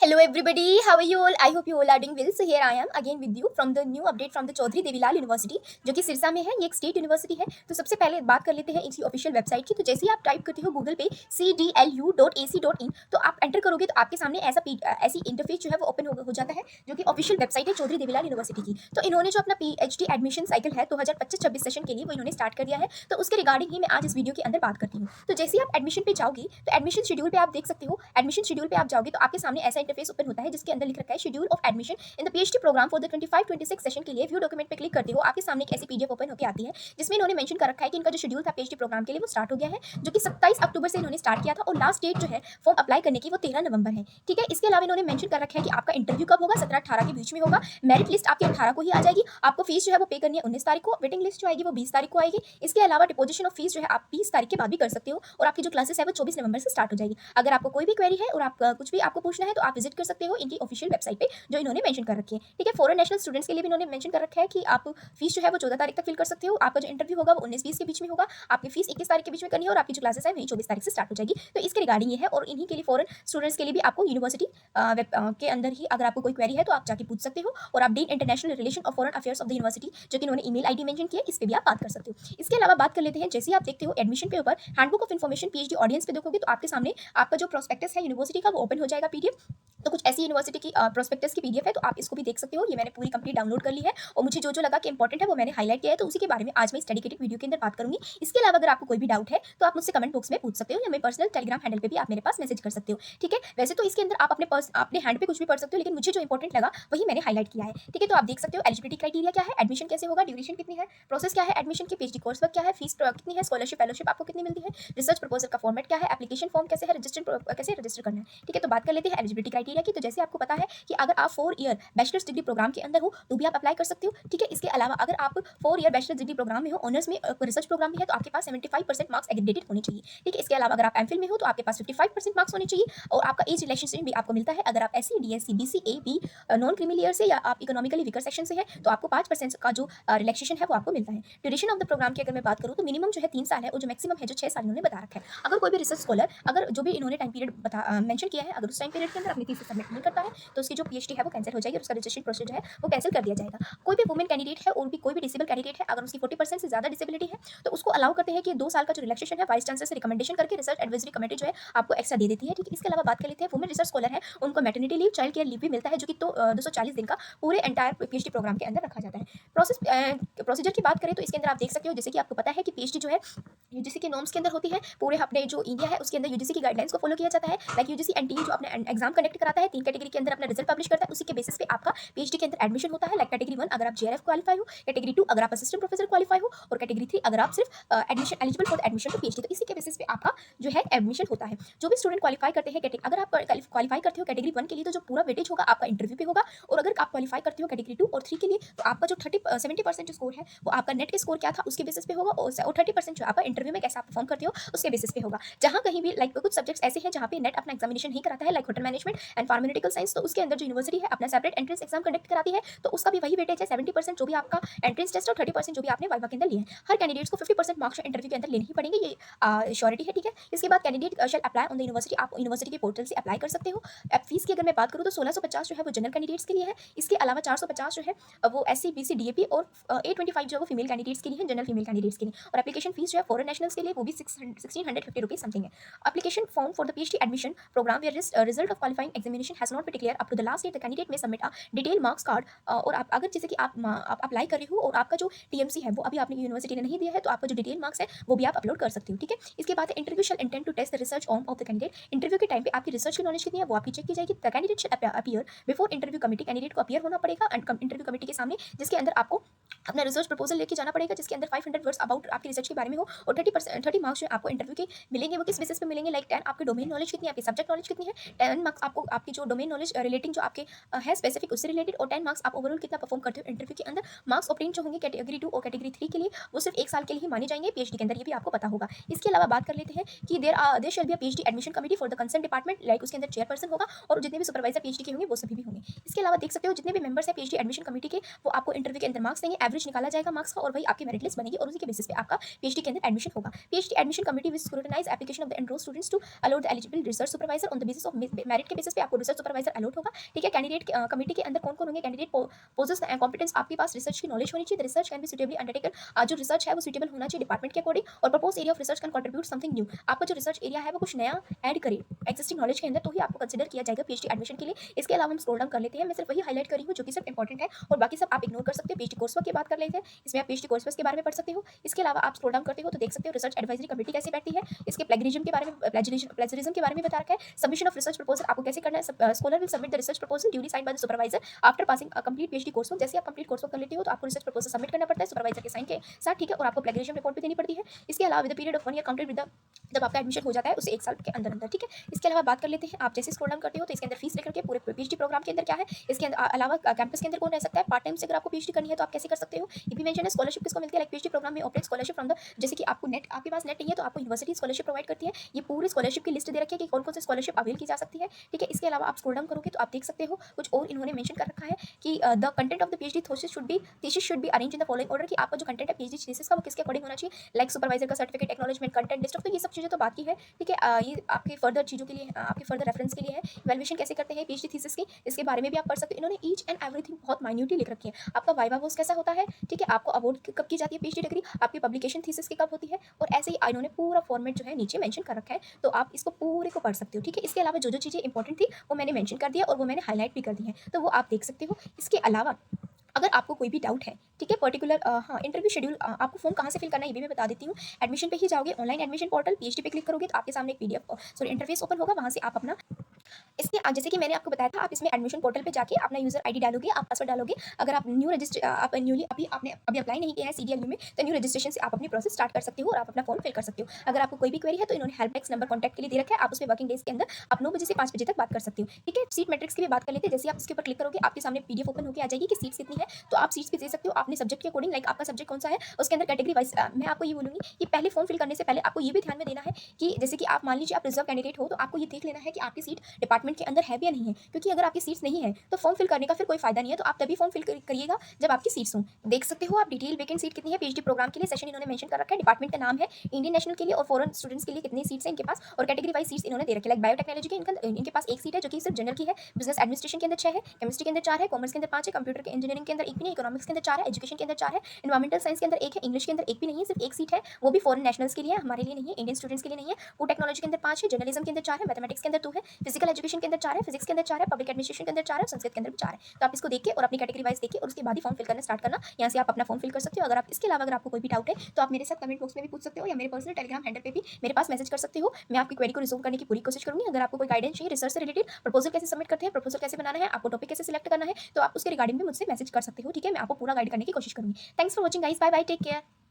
Hello everybody, how are you all? I hope you all are doing well. So here I am again with you from the new update from the Chaudhary Devilal university जो कि सिरसा में है। ये एक state university है। तो सबसे पहले बात कर लेते हैं इनकी ऑफिशियल वेबसाइट की। तो जैसे ही आप टाइप करते हो गूगल पे cdlu.ac.in तो आप एंटर करोगे तो आपके सामने ऐसी इंटरफेस जो है वो ओपन हो जाता है, जो कि ऑफिशियल वेबसाइट है चौधरी देवीलाल यूनिवर्सिटी की। तो इन्होंने जो अपना PhD एडमिशन साइकिल है 2025-26 सेशन के लिए वो इन्होंने स्टार्ट कर दिया है। तो उसके रिगार्डिंग ही मैं आज इस वीडियो के अंदर बात करती हूँ। तो जैसे ही आप एडमिशन पे जाओगी तो एडमिशन शेड्यूल पे आप देख सकते हो। एडमिशन शेड्यूल पे आप जाओगे तो आपके सामने ऐसा इंटरफेस ओपन होता है जिसके अंदर लिख रखा है schedule of admission in the PhD programme for the 25-26 session के लिए व्यू डॉक्यूमेंट पे क्लिक करते हो। आपके सामने एक ऐसी PDF ओपन होकर आती है जिसमें इन्होंने मेंशन कर रखा है कि इनका जो शेड्यूल था PhD प्रोग्राम के लिए वो स्टार्ट हो गया है, जो कि 27 अक्टूबर से इन्होंने स्टार्ट किया था और लास्ट डेट जो है फॉर्म अप्लाई करने की वो 13 नवंबर है। ठीक है, इसके अलावा इन्होंने मेंशन कर रखा है कि आपका इंटरव्यू कब होगा, 17-18 के बीच में होगा। मेरिट लिस्ट आपकी 18 को ही आ जाएगी। आपको फीस जो है वो पे करनी है 19 तारीख को। वेटिंग लिस्ट जो आएगी वो 20 तारीख को आएगी। इसके अलावा डिपोजिशन ऑफ फीस जो है आप 20 तारीख के बाद भी कर सकते हो और आपकी जो क्लासेस है वो 24 नवंबर से स्टार्ट हो जाएगी। अगर आपको कोई भी क्वेरी है और आप कुछ भी आपको पूछना है तो आप विजिट कर सकते हो इनकी ऑफिशियल वेबसाइट पे जो इन्होंने मेंशन कर रखी है। ठीक है, फॉरेन नेशनल स्टूडेंट्स के लिए भी इन्होंने मेंशन कर रखा है कि आप फीस जो है वो 14 तारीख तक फिल कर सकते हो। आपका जो इंटरव्यू होगा वो 19-20 के बीच में होगा। आपकी फीस 21 तारीख के बीच में करनी है और आपकी जो क्लासेस है वही 24 तारीख से स्टार्ट हो जाएगी। तो इसके रिगार्डिंग ये है और इन्हीं के लिए फॉरेन स्टूडेंट्स के लिए भी आपको यूनिवर्सिटी के अंदर ही अगर आपको कोई क्वेरी है तो आप जाके पूछ सकते हो। और आप डीन इंटरनेशनल रिलेशन और foreign affairs of the university जो कि इन्होंने ईमेल आईडी मेंशन किया, इस पे भी आप बात कर सकते हो। इसके अलावा बात कर लेते हैं, जैसे आप देखते हो एडमिशन पे ऊपर handbook of information PhD audience पे देखोगे तो आपके सामने आपका जो प्रोस्पेक्टस है यूनिवर्सिटी का वो ओपन हो जाएगा PDF। तो कुछ ऐसी यूनिवर्सिटी की प्रोस्पेक्टस की PDF है, तो आप इसको भी देख सकते हो। ये मैंने पूरी कंप्लीट डाउनलोड कर ली है और मुझे जो लगा कि इंपॉर्टेंट है वो मैंने हाईलाइट किया है, तो उसी के बारे में आज मैं इस डेडिकेटेड वीडियो के अंदर बात करूंगी। इसके अलावा अगर आपको कोई भी डाउट है तो आप मुझसे कमेंट बॉक्स में पूछ सकते हो या मेरे पर्सनल टेलीग्राम हैंडल पे भी आप मेरे पास मैसेज कर सकते हो। ठीक है, वैसे तो इसके अंदर आप अपने हैंड पे कुछ भी पढ़ सकते हो, लेकिन मुझे जो इंपॉर्टेंट लगा वही मैंने हाईलाइट किया है। ठीक है, तो आप देख सकते हो एलिजिबिलिटी क्राइटेरिया क्या है, एडमिशन कैसे होगा, ड्यूरेशन कितनी है, प्रोसेस क्या है एडमिशन की, PhD कोर्स वर्क क्या है, फीस कितनी है, स्कॉलरशिप फेलोशिप आपको कितनी मिलती है, रिसर्च प्रपोजल का फॉर्मेट क्या है, एप्लीकेशन फॉर्म कैसे है, कैसे रजिस्टर करना है। ठीक है, तो बात कर लेते हैं एलिजिबिलिटी क्राइटेरिया की। तो जैसे आपको पता है कि अगर आप 4 ईयर बैचलर्स डिग्री प्रोग्राम के अंदर हो तो भी आप अप्लाई कर सकते हो। ठीक है, इसके अलावा अगर आप 4 ईयर बैचलर्स डिग्री प्रोग्राम में हो, ऑनर्स में रिसर्च प्रोग्राम भी है, तो आपके पास 75% मार्क्स एग्रीगेटेड होने चाहिए। ठीक है, इसके अलावा अगर आप MPhil में हो तो आपके पास 55% मार्क्स होने चाहिए और आपका एज रिलैक्सेशन भी आपको मिलता है। अगर आप SC DSC BC AB non creamy layer से या आप इकोनॉमिकली वीकर सेक्शन से है तो आपको 5% का जो रिलैक्सेशन है वो आपको मिलता है। ड्यूरेशन ऑफ द प्रोग्राम की अगर मैं बात करूँ तो मिनिमम जो है 3 साल है और जो मैक्सिमम है जो 6 साल इन्होंने बता रखा है। अगर कोई भी रिसर्च स्कॉलर अगर जो भी इन्होंने टाइम पीरियड मेंशन किया है, अगर उस टाइम पीरियड के अंदर अपनी थीसिस सबमिट नहीं करता है तो उसकी जो PhD है वो कैंसिल हो जाएगी और उसका रजिस्ट्रेशन प्रोसेस जो है वो कैंसिल कर दिया जाएगा। कोई भी वुमेन कैंडिडेट है और भी कोई भी डिसेबल कैंडिडेट है, अगर उसकी 40% से ज़्यादा डिसेबिलिटी है तो उसको अलाउ करते हैं कि 2 साल का जो रिलैक्सेशन है वाइस चांसलर से रिकमेंडेशन करके रिसर्च एडवाइजरी कमेटी जो है आपको एक्स्ट्रा दे देती है। ठीक है, इसके अलावा बात कर लेते हैं वुमेन रिसर्च स्कॉलर है उनको maternity leave, child care leave भी मिलता है, जो कि 240 दिन का पूरे एंटायर PhD प्रोग्राम के अंदर रखा जाता है। प्रोसीजर की बात करें तो इसके अंदर आप देख सकते हो, जैसे कि आपको पता है कि PhD जो है UGC के नॉर्म्स के अंदर होती है। पूरे अपने जो इंडिया है उसके अंदर UGC की गाइडलाइंस को फॉलो किया जाता है। लाइक UGC NTE जो अपने एग्जाम कंडक्ट कराता है 3 कैटेगरी के अंदर अपना रिजल्ट पब्लिश करता है, उसी के बेसिस पे आपका PhD के अंदर एडमिशन होता है। लाइक कैटेगरी 1 अगर आप JRF क्वालिफाई हो, कैटेगरी 2 अगर आप असिस्टेंट प्रोफेसर क्वालिफाई हो और कैटेगरी 3 अगर आप सिर्फ admission eligible for admission to PhD, तो इसी के बेसिस पे आपका जो है एडमिशन होता है। जो भी स्टूडेंट क्वालिफाई करते हैं अगर आप क्वालिफाई करते हो कैटेगरी 1 के लिए तो जो पूरा वेटेज होगा आपका इंटरव्यू पे होगा, और अगर आप क्वालिफाई करते हो कैटेगरी 2 और 3 के लिए तो आपका जो 70% जो स्कोर है वो आपका नेट स्कोर क्या था उसके बेसिस पे होगा और 30% जो आपका इंटरव्यू में कैसा आप परफॉर्म करते हो उसके बेसिस पे होगा। जहाँ कहीं भी लाइक कुछ सब्जेक्ट्स ऐसे हैं जहाँ पे नेट अपना एग्जामिनेशन नहीं कराता है, like hotel management and pharmaceutical science, तो उसके अंदर जो यूनिवर्सिटी है अपना सेपरेट एंट्रेंस एग्जाम कंडक्ट कराती है, तो उसका भी वही वेटेज है 70% जो भी आपका एंट्रेंस टेस्ट और 30% जो भी आपने वाइवा के अंदर लिए हैं। हर कैंडिडेट्स को 50% मार्क्स इंटरव्यू के अंदर लेने ही पड़ेंगे, ये श्योरिटी है। ठीक है, इसके बाद candidate shall apply on the university, आप यूनिवर्सिटी के पोर्टल से अप्लाई कर सकते हो। अब फीस की अगर मैं बात करूँ तो 1650 जो है वो जनरल कैंडिडेट्स के लिए है। इसके अलावा 450 जो है वो SC BC DAP और 825 जो है वो फीमेल कैंडिडेट्स के लिए है, जनरल फीमेल कैंडिडेट्स के लिए। और एप्लीकेशन फीस जो है फॉरेन नेशनल्स के लिए वो भी 1650 रुपीज समथिंग है। Application form for the PhD admission programme where result of qualifying examination has not been declare up to the last date the candidate में submit a detail marks card. और आप अगर जैसे कि आप अप्लाई कर रहे हो और आपका जो TMC है वो अभी आपने यूनिवर्सिटी ने नहीं दिया है तो आपका जो डिटेल मार्क्स है वो भी आप अपलोड कर सकते हो। ठीक है, इसके बाद interview shall intend to test the research on of the candidate. Interview के टाइम पे आपकी रिसर्च की नॉलेज कितनी है वो आपकी चेक की जाएगी। The candidate shell appear before interview committee, candidate को अपीयर होना पड़ेगा इंटरव्यू कमिटी के सामने, जिसके अंदर आपको अपना रिसर्च प्रपोजल लेके जाना पड़ेगा, जिसके अंदर 500 वर्ड्स अबाउट आपकी रिसर्च के बारे में हो और 30 मार्क्स जो आपको इंटरव्यू के मिलेंगे। वो किस बेसिस पे मिलेंगे, लाइक 10 आपकी डोमेन नॉलेज कितनी है, आपकी सब्जेक्ट नॉलेज कितनी है, 10 मार्क्स आपको आपकी जो डोमेन नॉलेज रिलेटिंग जो आपके है स्पेसिफिक उससे रिलेटेड, और 10 मार्क्स आप ओवरऑल कितना परफॉर्म करते हो इंटरव्यू के अंदर। मार्क्स ऑब्टेन जो होंगे कैटेगरी 2 और कैटेगरी 3 के लिए वो सिर्फ 1 साल के लिए ही माने जाएंगे PhD के अंदर, ये भी आपको पता होगा। इसके अलावा बात कर लेते हैं कि there shall be a PhD admission committee for the concern department, like उसके अंदर चेयरपर्सन होगा और जितने भी सुपरवाइजर PhD के होंगे वो सभी भी होंगे। इसके अलावा देख सकते हो जितने भी मेंबर्स है PhD एडमिशन कमिटी के वो आपको इंटरव्यू के अंदर मार्क्स देंगे, एवरेज निकाला जाएगा मार्क्स का और वही आपकी मेरिट लिस्ट बनेगी और उसी के बेसिस पे आपका PhD के अंदर एडमिशन होगा। PhD admission committee will scrutinise application of the enrolled students to allow the eligible research supervisor on the basis of merit के बेसिस पे पे आपको रिसर्च सुपरवाइजर अलॉट होगा, ठीक है। कैंडिडेट कमेटी के अंदर कौन-कौन होंगे, कैंडिडेट पोजेस एंड कॉम्पिटेंस, आपके पास रिसर्च की नॉलेज होनी चाहिए, the research can be suitably undertaken, जो रिसर्च है वो सूटेबल होना चाहिए डिपार्टमेंट के अकॉर्डिंग, और propose area of research can contribute something new, आपका जो रिसर्च एरिया है वो कुछ नया ऐड करे एक्जिस्टिंग नॉलेज के अंदर, तो ही आपको कंसीडर किया जाएगा पीएचडी एडमिशन के लिए। इसके अलावा हम स्क्रॉल डाउन कर लेते हैं, मैं सिर्फ वही हाईलाइट कर रही हूँ जो कि सब इंपॉर्टेंट है, और बाकी सब आप इग्नोर कर सकते हो। पीएचडी कोर्स वर्क की बात कर लेते हैं, इसमें आप पीएचडी कोर्स वर्क के बारे में पढ़ सकते हो। इसके अलावा आप स्क्रॉल डाउन करते हो तो देख सकते हो रिसर्च एडवाइजरी कमेटी कैसे बैठती है, इसके प्लेगरिज्म के बारे में, प्लेजरिज्म के बारे में बता रखा है, सबमिशन ऑफ रिसर्च प्रपोजल आपको कैसे करना है, scholar will submit the research proposal duly signed by the supervisor after passing complete PhD course work. जैसे आप कंप्लीट कोर्स वर्क कर लेते हो तो आपको रिसर्च प्रपोजल सबमिट करना पड़ता है सुपरवाइजर के साइन के साथ, ठीक है, और आपको प्लेगरिज्म रिपोर्ट भी देनी पड़ती है। इसके अलावा with the period of 1 year counted with the, जब आपका एडमिशन हो जाता है उसे 1 साल के अंदर अंदर, ठीक है। इसके अलावा बात कर लेते हैं, आप जैसे स्क्रॉल डाउन करते हो तो इसके अंदर फीस लेकर के पूरे पीएचडी प्रोग्राम के अंदर क्या है, इसके अलावा कैंपस के अंदर कौन रह सकता है, पार्ट टाइम से अगर आपको पीएचडी करनी है तो आप कैसे कर सकते हो, ये भी मेंशन है। स्कॉलरशिप किसको मिलती है, लाइक पीएचडी प्रोग्राम में ऑपरेट स्कॉलरशिप फ्रॉम द, जैसे कि आपको नेट, आपके पास नेट नहीं है तो आपको यूनिवर्सिटी स्कॉलरशिप प्रोवाइड करती है, ये पूरी स्कॉलरशिप की लिस्ट दे रखी है कि कौन कौन से स्कॉलरशिप अवेल की जा सकती है, ठीक है। इसके अलावा आप स्क्रॉल डाउन करोगे तो आप देख सकते हो कुछ और इन्होंने मेंशन कर रखा है कि the content of the PhD thesis should be arrange in the following order, कि आपका जो कंटेंट है पीएचडी थीसिस का वो किसके अकॉर्डिंग होना चाहिए, लाइक सुपरवाइजर का certificate, acknowledgement, content list of, तो ये सब चीजें तो बात की है, ठीक है। ये आपके फर्दर चीजों के लिए, आपके फर्दर रेफरेंस के लिए है। वैल्यूएशन कैसे करते हैं पीएचडी थीसिस की, इसके बारे में भी आप पढ़ सकते हो। इन्होंने ईच एंड एवरीथिंग बहुत माइन्यूटली लिख रखी है। आपका वाइवा वोस कैसा होता है, ठीक है, आपको अवार्ड कब की जाती है पीएचडी डिग्री, आपकी पब्लिकेशन थीसिस की कब होती है, और ऐसे ही इन्होंने पूरा फॉर्मेट जो है नीचे मेंशन कर रखा है, तो आप इसको पूरे को पढ़ सकते हो, ठीक है। इसके अलावा जो जो चीज़ें इंपॉर्टेंट थी वो मैंने मेंशन कर दिया और वो मैंने हाईलाइट भी कर दी है, तो वो आप देख सकते हो। इसके अलावा अगर आपको कोई भी डाउट है, ठीक है, पर्टिकुलर हाँ इंटरव्यू शेड्यूल, आपको फॉर्म कहाँ से फिल करना है ये भी मैं बता देती हूँ। एडमिशन पे ही जाओगे, ऑनलाइन एडमिशन पोर्टल पीएचडी पे क्लिक करोगे तो आपके सामने एक पीडीएफ सॉरी इंटरफेस ओपन होगा, वहाँ से आप अपना इसके जैसे कि मैंने आपको बताया था, आप इसमें एडमिशन पोर्टल पे जाके अपना यूजर आईडी डालोगे, आप पासवर्ड डालोगे। अगर आप आप न्यूली अभी आपने अभी अप्लाई नहीं किया है सीडीएलयू में, तो न्यू रजिस्ट्रेशन से आप अपनी प्रोसेस स्टार्ट कर सकते हो और आप अपना फॉर्म फिल कर सकते हो। अगर आपको कोई भी क्वेरी है तो इन्होंने हेल्प डेस्क नंबर कॉन्टैक्ट के लिए दे रखा है, आप उसमें वर्किंग डेज के अंदर आप 9 बजे से 5 बजे तक बात कर सकते हो, ठीक है। सीट मैट्रिक्स की भी बात कर लेते हैं, जैसे आप इसके ऊपर क्लिक करोगे आपके सामने पीडीएफ ओपन होकर आ जाएगी कि सीट्स कितनी है, तो आप सीट्स भी दे सकते हो अपने सब्जेक्ट के अकॉर्डिंग, लाइक आपका सब्जेक्ट कौन सा है उसके अंदर कैटेगरी वाइज। मैं आपको ये बोलूंगी कि पहले फॉर्म फिल करने से पहले आपको ये भी ध्यान में देना है कि जैसे कि आप मान लीजिए आप रिजर्व कैंडिडेट हो, तो आपको ये देख लेना है कि आपकी सीट डिपार्टमेंट के अंदर है भी या नहीं है, क्योंकि अगर आपकी सीट्स नहीं है तो फॉर्म फिल करने का फिर कोई फायदा नहीं है। तो आप तभी फॉर्म फिल करिएगा जब आपकी सीट्स हों। देख सकते हो आप डिटेल वैकेंट सीट कितनी है पीएचडी प्रोग्राम के लिए, सेशन इन्होंने मेंशन कर रखा है, डिपार्टमेंट का नाम है, इंडियन नेशनल के लिए और फॉरेन स्टूडेंट्स के लिए कितनी सीट्स हैं इनके पास, और कैटेगरी वाइज सीट्स इन्होंने दे रखी है। लाइक बायोटेक्नोलॉजी के इनके पास एक सीट है जो कि सिर्फ जनरल की है, बिजनेस एडमिनिस्ट्रेशन के अंदर 6 है, केमिस्ट्री के अंदर 4 है, कॉमर्स के अंदर 5 है, कंप्यूटर के इंजीनियरिंग के अंदर एक भी नहीं, इकोनॉमिक्स के अंदर 4 है, एजुकेशन के अंदर 4 है, एनवायरमेंटल साइंस के अंदर 1 है, इंग्लिश के अंदर एक भी नहीं है, सिर्फ एक सीट है, वो भी फॉरेन नेशनल्स के लिए है, हमारे लिए नहीं है, इंडियन स्टूडेंट्स के लिए नहीं है। फूड टेक्नोलॉजी के अंदर 5 है, जर्नलिज्म के अंदर 4 है, मैथमेटिक्स के अंदर 2 है, फिजिकल एजुकेशन के अंदर 4 है, फिजिक्स के अंदर 4 है, पब्लिक एडमिनिस्ट्रेशन के अंदर 4 है, संस्कृत के अंदर 4 है। तो आप इसको देखिए और अपनी कैटेगरी वाइज देखिए और उसके बाद ही फॉर्म फिल करना स्टार्ट करना, यहाँ से आप अपना फॉर्म फिल कर सकते हो। अगर आप इसके अलावा अगर आपको कोई भी डाउट है तो आप मेरे साथ कमेंट बॉक्स में भी पूछ सकते हो या मेरे पर्सनल टेलीग्राम हैंडल पे भी मेरे पास मैसेज कर सकते हो। मैं आपकी क्वेरी को रिजॉल्व करने की पूरी कोशिश करूंगी। अगर आपको कोई गाइडेंस चाहिए रिसर्च से रिलेटेड, प्रपोजल कैसे सबमिट करते हैं, प्रपोजल कैसे बनाना है, आपको टॉपिक कैसे सिलेक्ट करना है, तो आप उसके रिगार्डिंग भी मुझसे मैसेज कर सकते हो, ठीक है। मैं आपको पूरा गाइड करने की कोशिश करूंगी। Thanks for watching guys, bye bye, take care.